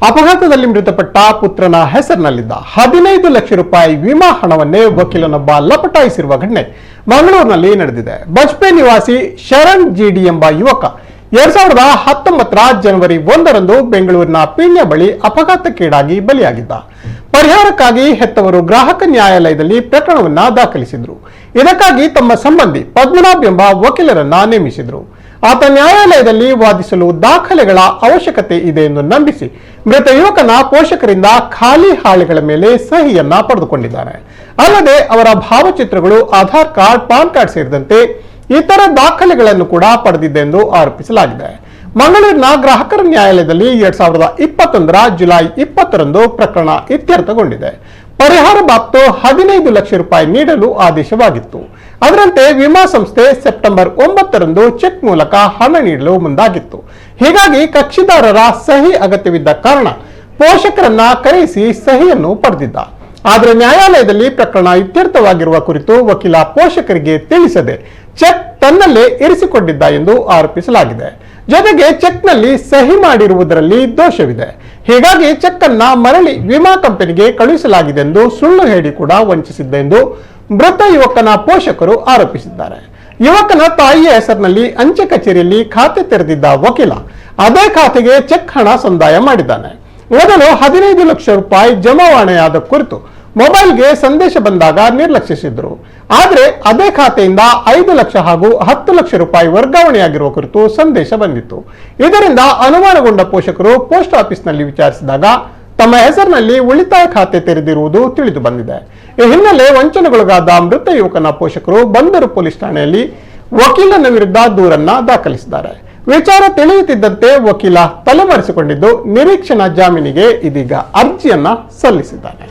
ಅಪಘಾತದಲ್ಲಿ ಮೃತಪಟ್ಟ ಪುತ್ರನ ಹೆಸರಿನಲ್ಲಿದ್ದ 15 ಲಕ್ಷ ರೂಪಾಯಿ ವಿಮಾ ಹಣವನ್ನೇ ವಕೀಲನೊಬ್ಬ ಲಪಟಾಯಿಸಿರುವ ಘಟನೆ ಮಂಗಳೂರಿನಲ್ಲಿ ನಡೆದಿದೆ. ಬಜ್ಪೆ ನಿವಾಸಿ ಶರಣ್ ಜಿಡಿ ಎಂಬ ಯುವಕ 2019 ಜನವರಿ 1ರಂದು ಬೆಂಗಳೂರಿನ ಪೀಣ್ಯ ಬಳಿ ಅಪಘಾತಕ್ಕೀಡಾಗಿ ಬಲಿಯಾಗಿದ್ದ. ಪರಿಹಾರಕ್ಕಾಗಿ ಹೆತ್ತವರು ಗ್ರಾಹಕ ನ್ಯಾಯಾಲಯದಲ್ಲಿ ಪ್ರಕರಣವನ್ನ ದಾಖಲಿಸಿದ್ರು. ಇದಕ್ಕಾಗಿ ತಮ್ಮ ಸಂಬಂಧಿ ಪದ್ಮನಾಭ್ ಎಂಬ ವಕೀಲರನ್ನ ನೇಮಿಸಿದ್ರು. ಆತ ನ್ಯಾಯಾಲಯದಲ್ಲಿ ವಾದಿಸಲು ದಾಖಲೆಗಳ ಅವಶ್ಯಕತೆ ಇದೆ ಎಂದು ನಂಬಿಸಿ ಮೃತ ಯುವಕನ ಪೋಷಕರಿಂದ ಖಾಲಿ ಹಾಳೆಗಳ ಮೇಲೆ ಸಹಿಯನ್ನ ಪಡೆದುಕೊಂಡಿದ್ದಾನೆ. ಅಲ್ಲದೆ ಅವರ ಭಾವಚಿತ್ರಗಳು, ಆಧಾರ್ ಕಾರ್ಡ್, ಪಾನ್ ಕಾರ್ಡ್ ಸೇರಿದಂತೆ ಇತರ ದಾಖಲೆಗಳನ್ನು ಕೂಡ ಪಡೆದಿದ್ದೆಂದು ಆರೋಪಿಸಲಾಗಿದೆ. ಮಂಗಳೂರಿನ ಗ್ರಾಹಕರ ನ್ಯಾಯಾಲಯದಲ್ಲಿ 2021 ಜುಲೈ 20ರಂದು ಪ್ರಕರಣ ಇತ್ಯರ್ಥಗೊಂಡಿದೆ. ಪರಿಹಾರ ಬಾಬ್ತು 15 ಲಕ್ಷ ರೂಪಾಯಿ ನೀಡಲು ಆದೇಶವಾಗಿತ್ತು. ಅದರಂತೆ ವಿಮಾ ಸಂಸ್ಥೆ ಸೆಪ್ಟೆಂಬರ್ 9ರಂದು ಚೆಕ್ ಮೂಲಕ ಹಣ ನೀಡಲು ಮುಂದಾಗಿತ್ತು. ಹೀಗಾಗಿ ಕಕ್ಷಿದಾರರ ಸಹಿ ಅಗತ್ಯವಿದ್ದ ಕಾರಣ ಪೋಷಕರನ್ನ ಕರೆಯಿಸಿ ಸಹಿಯನ್ನು ಪಡೆದಿದ್ದ. ಆದರೆ ನ್ಯಾಯಾಲಯದಲ್ಲಿ ಪ್ರಕರಣ ಇತ್ಯರ್ಥವಾಗಿರುವ ಕುರಿತು ವಕೀಲ ಪೋಷಕರಿಗೆ ತಿಳಿಸದೆ ಚೆಕ್ ತನ್ನಲ್ಲೇ ಇರಿಸಿಕೊಂಡಿದ್ದ ಎಂದು ಆರೋಪಿಸಲಾಗಿದೆ. ಜೊತೆಗೆ ಚೆಕ್ನಲ್ಲಿ ಸಹಿ ಮಾಡಿರುವುದರಲ್ಲಿ ದೋಷವಿದೆ. ಹೀಗಾಗಿ ಚೆಕ್ ಅನ್ನ ಮರಳಿ ವಿಮಾ ಕಂಪನಿಗೆ ಕಳುಹಿಸಲಾಗಿದೆ ಎಂದು ಸುಳ್ಳು ಹೇಳಿ ಕೂಡ ವಂಚಿಸಿದ್ದೆಂದು ಮೃತ ಯುವಕನ ಪೋಷಕರು ಆರೋಪಿಸಿದ್ದಾರೆ. ಯುವಕನ ತಾಯಿಯ ಹೆಸರಿನಲ್ಲಿ ಅಂಚೆ ಕಚೇರಿಯಲ್ಲಿ ಖಾತೆ ತೆರೆದಿದ್ದ ವಕೀಲ ಅದೇ ಖಾತೆಗೆ ಚೆಕ್ ಹಣ ಸಂದಾಯ ಮಾಡಿದ್ದಾನೆ. ಮೊದಲು 15 ಲಕ್ಷ ರೂಪಾಯಿ ಜಮಾವಣೆಯಾದ ಕುರಿತು ಮೊಬೈಲ್ಗೆ ಸಂದೇಶ ಬಂದಾಗ ನಿರ್ಲಕ್ಷಿಸಿದ್ರು. ಆದರೆ ಅದೇ ಖಾತೆಯಿಂದ 5 ಲಕ್ಷ ಹಾಗೂ 10 ಲಕ್ಷ ರೂಪಾಯಿ ವರ್ಗಾವಣೆಯಾಗಿರುವ ಕುರಿತು ಸಂದೇಶ ಬಂದಿತ್ತು. ಇದರಿಂದ ಅನುಮಾನಗೊಂಡ ಪೋಷಕರು ಪೋಸ್ಟ್ ಆಫೀಸ್ನಲ್ಲಿ ವಿಚಾರಿಸಿದಾಗ ತಮ್ಮ ಹೆಸರಿನಲ್ಲಿ ಉಳಿತಾಯ ಖಾತೆ ತೆರೆದಿರುವುದು ತಿಳಿದು ಬಂದಿದೆ. ಈ ಹಿನ್ನೆಲೆ ವಂಚನೆಗೊಳಗಾದ ಮೃತ ಯುವಕನ ಪೋಷಕರು ಬಂದರು ಪೊಲೀಸ್ ಠಾಣೆಯಲ್ಲಿ ವಕೀಲನ ವಿರುದ್ಧ ದೂರನ್ನ ದಾಖಲಿಸಿದ್ದಾರೆ. ವಿಚಾರ ತಿಳಿಯುತ್ತಿದ್ದಂತೆ ವಕೀಲ ತಲೆಮರೆಸಿಕೊಂಡಿದ್ದು ನಿರೀಕ್ಷಣಾ ಜಾಮೀನಿಗೆ ಇದೀಗ ಅರ್ಜಿಯನ್ನ ಸಲ್ಲಿಸಿದ್ದಾನೆ.